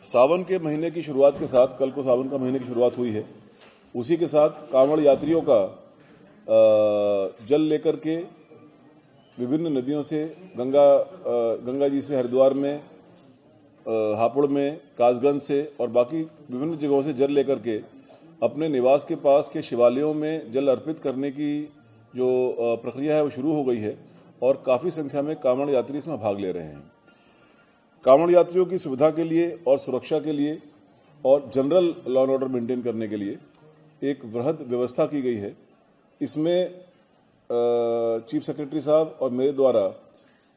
सावन के महीने की शुरुआत के साथ, कल को सावन का महीने की शुरुआत हुई है, उसी के साथ कांवड़ यात्रियों का जल लेकर के विभिन्न नदियों से गंगा जी से हरिद्वार में, हापुड़ में, कासगंज से और बाकी विभिन्न जगहों से जल लेकर के अपने निवास के पास के शिवालयों में जल अर्पित करने की जो प्रक्रिया है वो शुरू हो गई है और काफ़ी संख्या में कांवड़ यात्री इसमें भाग ले रहे हैं। कांवड़ यात्रियों की सुविधा के लिए और सुरक्षा के लिए और general law and order maintain करने के लिए एक वृहद व्यवस्था की गई है। इसमें चीफ सेक्रेटरी साहब और मेरे द्वारा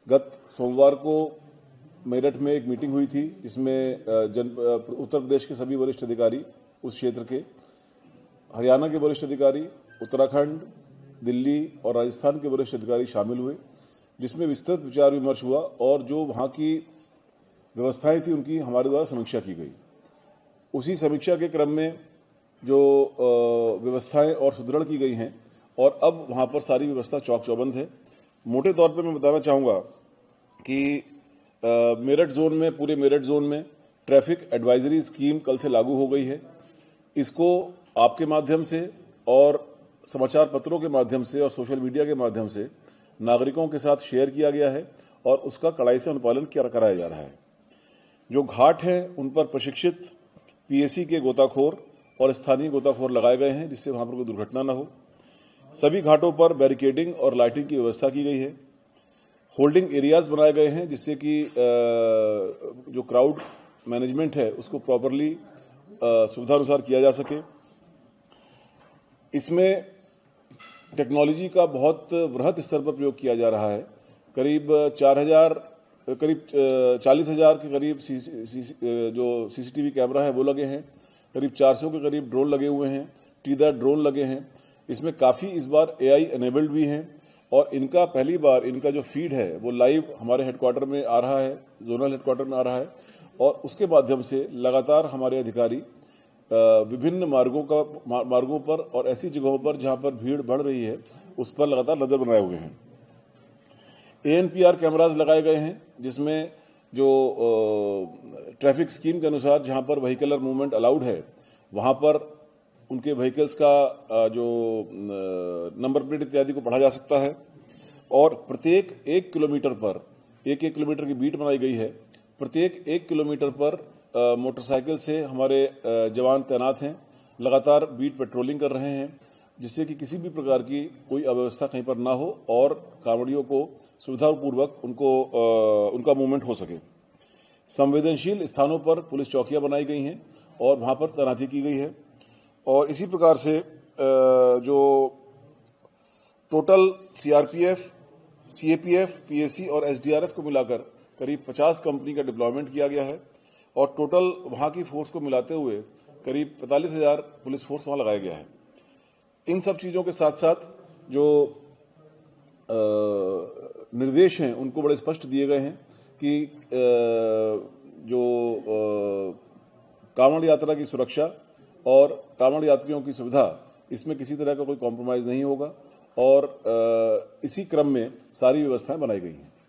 गत सोमवार को मेरठ में एक मीटिंग हुई थी। इसमें उत्तर प्रदेश के सभी वरिष्ठ अधिकारी, उस क्षेत्र के, हरियाणा के वरिष्ठ अधिकारी, उत्तराखंड, दिल्ली और राजस्थान के वरिष्ठ अधिकारी शामिल हुए, जिसमें विस्तृत विचार विमर्श हुआ और जो वहां की व्यवस्थाएं थी उनकी हमारे द्वारा समीक्षा की गई। उसी समीक्षा के क्रम में जो व्यवस्थाएं और सुदृढ़ की गई हैं और अब वहां पर सारी व्यवस्था चौक चौबंद है। मोटे तौर पर मैं बताना चाहूंगा कि मेरठ जोन में, पूरे मेरठ जोन में ट्रैफिक एडवाइजरी स्कीम कल से लागू हो गई है। इसको आपके माध्यम से और समाचार पत्रों के माध्यम से और सोशल मीडिया के माध्यम से नागरिकों के साथ शेयर किया गया है और उसका कड़ाई से अनुपालन कराया जा रहा है। जो घाट हैं उन पर प्रशिक्षित पीएसी के गोताखोर और स्थानीय गोताखोर लगाए गए हैं, जिससे वहां पर कोई दुर्घटना न हो। सभी घाटों पर बैरिकेडिंग और लाइटिंग की व्यवस्था की गई है। होल्डिंग एरियाज बनाए गए हैं जिससे कि जो क्राउड मैनेजमेंट है उसको प्रॉपरली सुविधानुसार किया जा सके। इसमें टेक्नोलॉजी का बहुत वृहद स्तर पर प्रयोग किया जा रहा है। करीब 40,000 के करीब जो सीसीटीवी कैमरा है वो लगे हैं। करीब 400 के करीब ड्रोन लगे हुए हैं, टीदार ड्रोन लगे हैं। इसमें काफ़ी इस बार एआई एनेबल्ड भी हैं और इनका पहली बार इनका जो फीड है वो लाइव हमारे हेडक्वार्टर में आ रहा है, जोनल हेडक्वार्टर में आ रहा है और उसके माध्यम से लगातार हमारे अधिकारी विभिन्न मार्गों पर और ऐसी जगहों पर जहां पर भीड़ बढ़ रही है उस पर लगातार नजर बनाए हुए हैं। एएनपीआर कैमराज लगाए गए हैं जिसमें जो ट्रैफिक स्कीम के अनुसार जहां पर व्हीकलर मूवमेंट अलाउड है वहां पर उनके व्हीकल्स का जो नंबर प्लेट इत्यादि को पढ़ा जा सकता है और प्रत्येक 1 किलोमीटर पर 1 किलोमीटर की बीट बनाई गई है। प्रत्येक 1 किलोमीटर पर मोटरसाइकिल से हमारे जवान तैनात हैं, लगातार बीट पेट्रोलिंग कर रहे हैं जिससे कि किसी भी प्रकार की कोई अव्यवस्था कहीं पर ना हो और कांवड़ियों को सुविधापूर्वक उनका मूवमेंट हो सके। संवेदनशील स्थानों पर पुलिस चौकियां बनाई गई हैं और वहां पर तैनाती की गई है और इसी प्रकार से जो टोटल सीआरपीएफ, सीएपीएफ, पीएसी और एसडीआरएफ को मिलाकर करीब 50 कंपनी का डिप्लॉयमेंट किया गया है और टोटल वहां की फोर्स को मिलाते हुए करीब 45,000 पुलिस फोर्स वहां लगाया गया है। इन सब चीजों के साथ साथ जो निर्देश हैं उनको बड़े स्पष्ट दिए गए हैं कि जो कांवड़ यात्रा की सुरक्षा और कांवड़ यात्रियों की सुविधा, इसमें किसी तरह का कोई कॉम्प्रोमाइज नहीं होगा और इसी क्रम में सारी व्यवस्थाएं बनाई गई हैं।